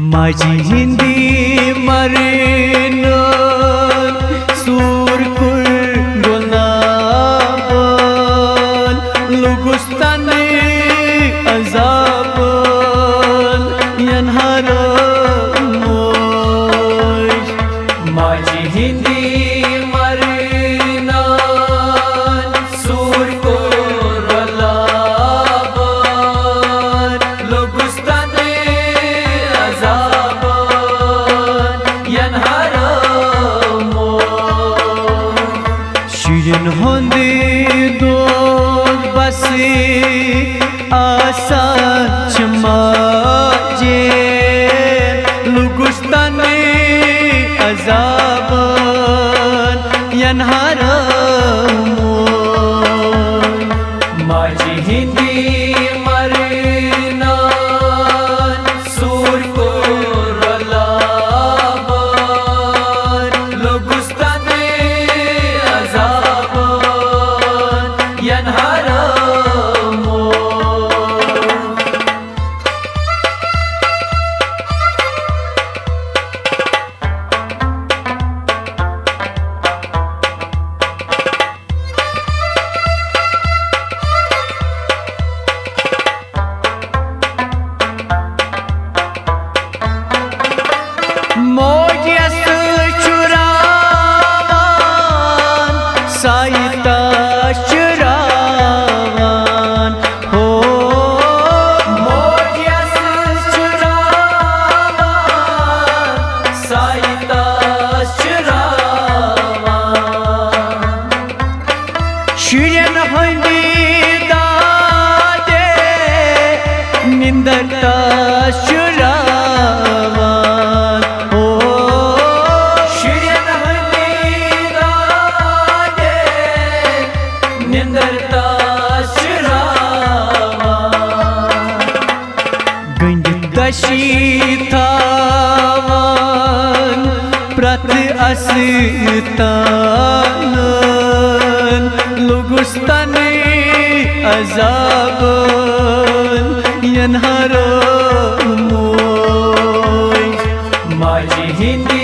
माझी हिंदी मरेन सूरकुल गुलाबन लुगुस्ताने अजाबन यनहर मोश माझी हिंदी शिरन होंदे दो बसे आसा चमाजे लुगुस्ताने अजाबन यनहर मोश माझी हिंदी साइता चुरावान हो मोजियस चुरावान साइता चुरावान शिरन हंदी दादे निंदता चुरावान हो निंदरता गंज दशीतावन प्रत अस्तान लुगुस्ताने अजाबन यनहर मोश माझी हिंदी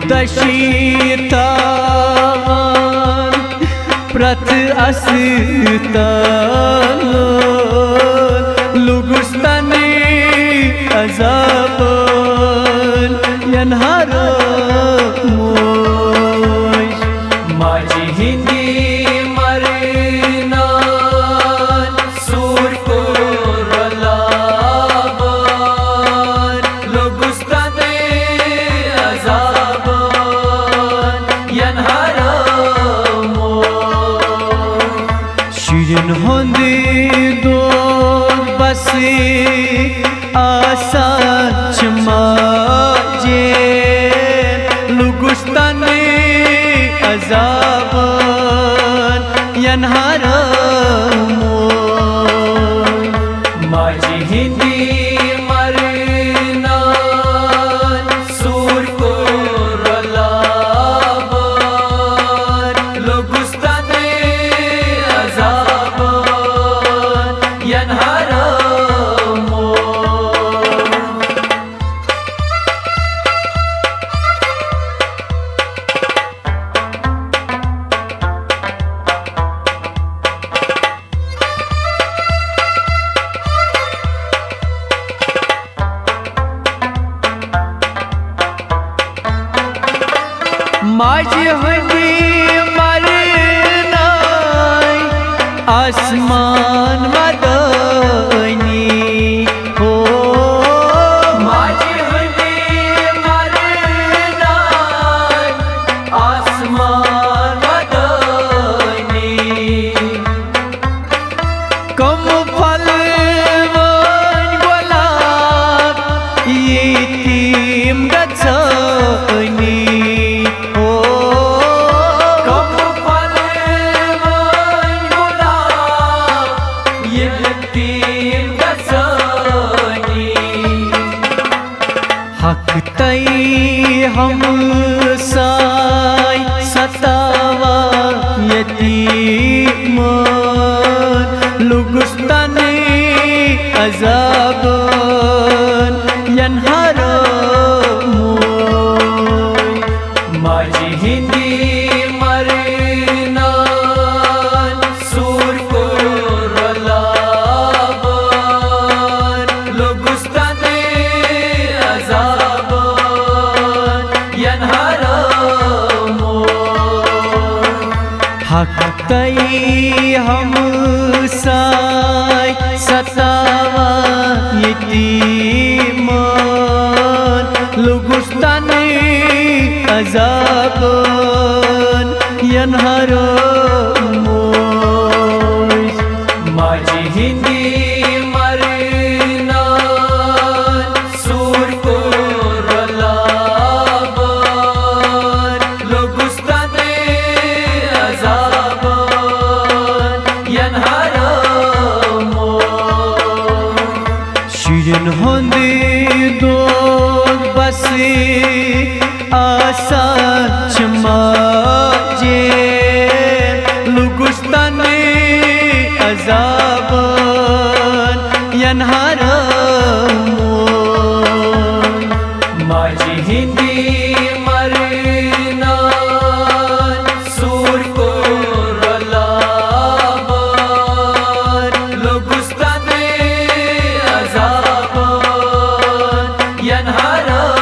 दशीतावन प्रत अस्तान लुगुस्ताने अजाबन यनहर मोश माझी हिंदी शिरन होंदे दो बसे आसा चमाजे लुगुस्ताने अजाबन यनहर मोश माझी हिंदी माझी हंदी मरनाय आसमान मदनी हो माझी हंदी मरनाय आसमान मदनी कम फल वन गुलाब यतीम गचनी अजाबन यन्हारमोय माझी हिंदी मरनान सूर को रलाबन लोगुस्ताने अजाबन यन्हारमोय हक तई हम साय सतावा यतीमान लुगुस्ताने अजाबन यन्हारमोय माझी हिंदी मरनान सूर को रलाबन लुगुस्ताने अजाबन यन्हारमोय शिरन होंदे दो बसे आसा चमाजे लुगुस्ताने अजाबन यन्हारमोय माझी हिंदी मरनान सूर को रलाबन लुगुस्ताने अजाबन यन्हारमोय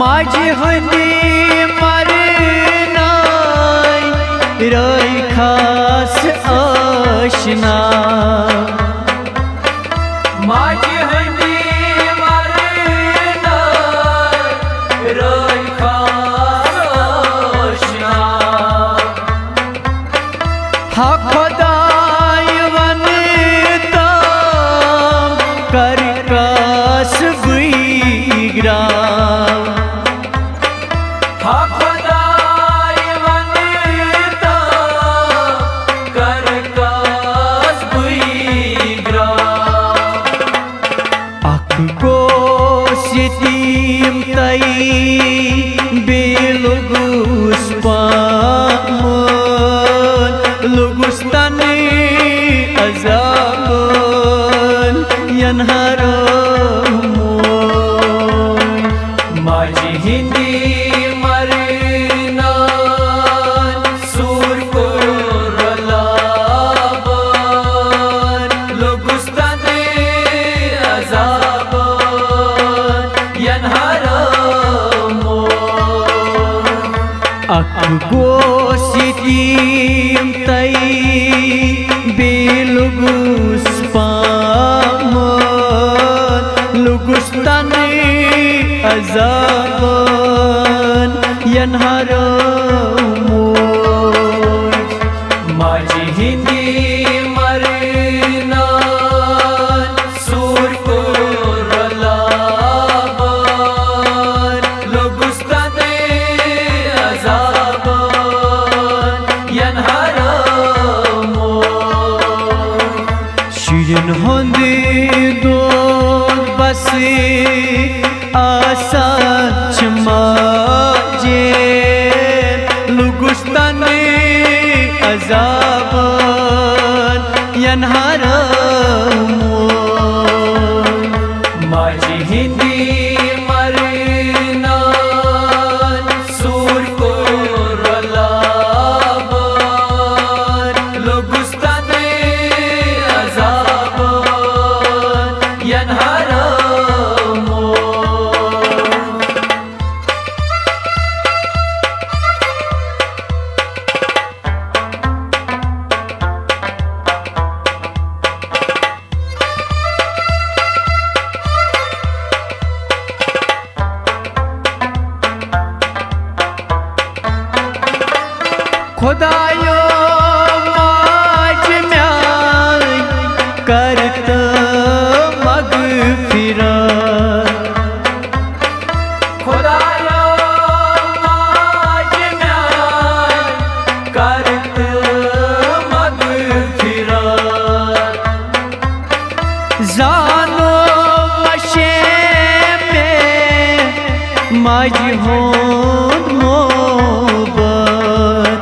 माझी हिंदी मरनाय रय खास आशना माझी हिंदी मरनाय रय खास आशना हा खुदाय वनता कर कास बिगरा यतीम तई बेलुगुस पामन लुगुस्ताने अजाबन यन्हारमोय माझी हिंदी मरनान सूर को रलाबन लुगुस्ताने अजाबन यन्हारमोय अखगोश यतीम तई बेलुगुस पामन लुगुस्ताने अजाबन यन्हारमोय माझी हिंदी मरनान सूर को रलाबन लुगुस्ताने अजाबन यन्हारमोय शिरन होंदे दो बसे आसा चमाजे लुगुस्ताने अजाबन यन्हारमोय माझी हिंदी मरनान सूर को रलाबन लुगुस्ताने अजाबन यन्हारमोय करत मगफिरत जानो वशे में मजहूद मोहब्बत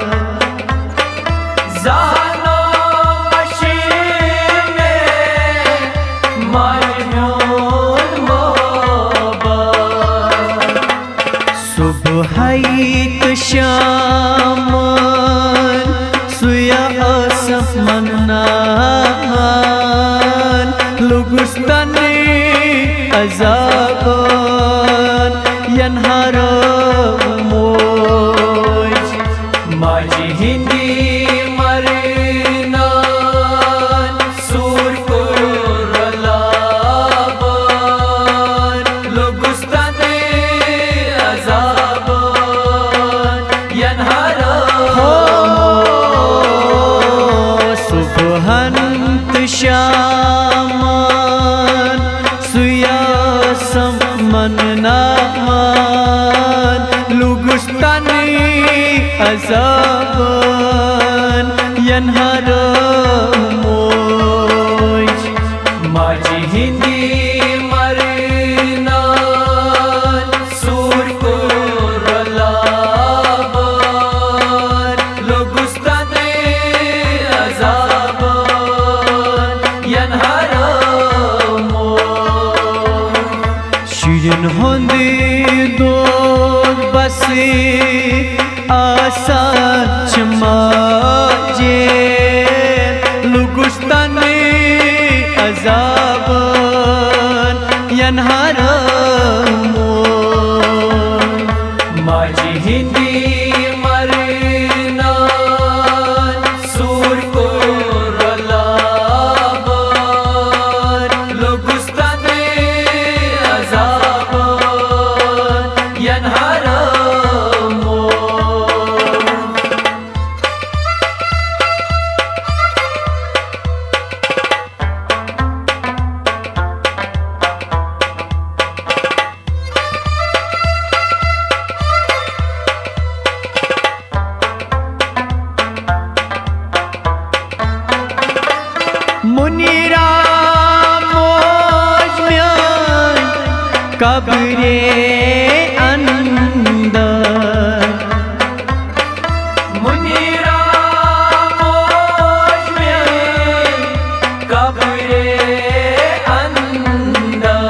जानो वशे में मजहूद मोहब्बत सुबह तो शाम सुया आसमान लुगुस्तानी अज़ाबन यनहार मोज माजी हिंदी मरनान सूर को रलाबन लुगुस्ताने अज़ाबन यनहारा सुबहंत शामान सुया समन नामान लुगुस्तानी अज़ाबन यनहार मोज माजी हिंदी मरनान सूर को रलाबन लुगुस्ताने अज़ाबन यनहारा शिरन होंदे दोद बसे आसा चमाजे लुगुस्ताने अज़ाबन यनहार माजी हिंदी मरनान सूर को रलाबन लुगुस्ताने अज़ाबन यनहारा मुनीरा मोज में कब्रे अंदर मुनीरा मौज में कब्रे अंदर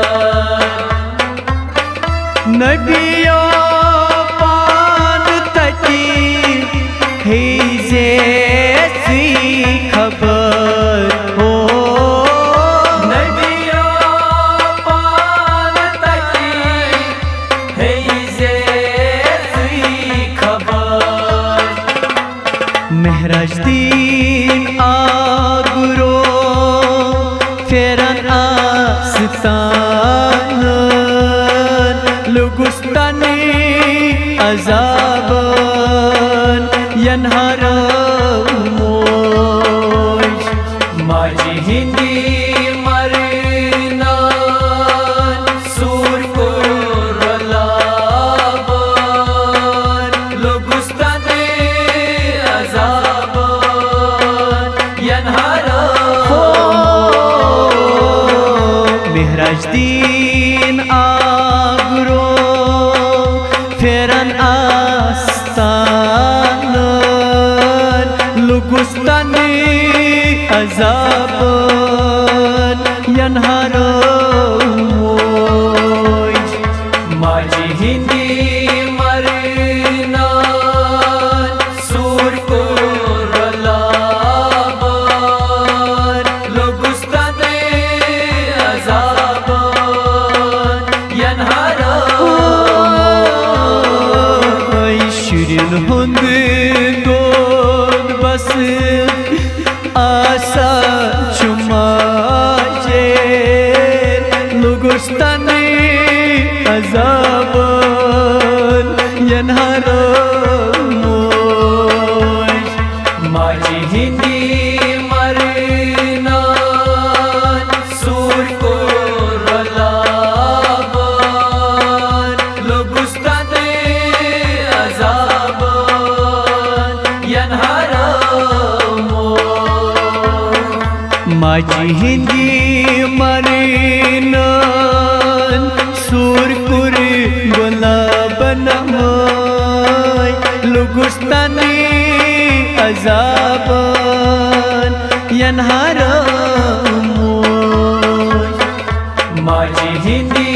नबियों पान तकी है जैसी खबर हो नबियों पान तकी है जैसी खबर महराज दीन आगुरो फेरन आस्तान लुगुस्तानी अज़ाबन यनहार मोज माजी हिंदी मरनान सूर को रलाबन लुगुस्ताने अज़ाबन यनहारा महराज दीन आगुरो फेरन आस्तान लुगुस्तानी अज़ाबन यनहार मोज माजी हिंदी मरनान सूर को रलाबन लुगुस्ताने अज़ाबन यनहारा शिरिन होंदे दोद बस आसा चुमाजे लुगुस्तानी अज़ाबन यनहार मोज माजी हिंदी मरनान सूर को रलाबन लुगुस्ताने अज़ाबन यनहारा माझी Hindi marinan sur kuri gulabanamay lugustani azaban yan haramoy माझी हिंदी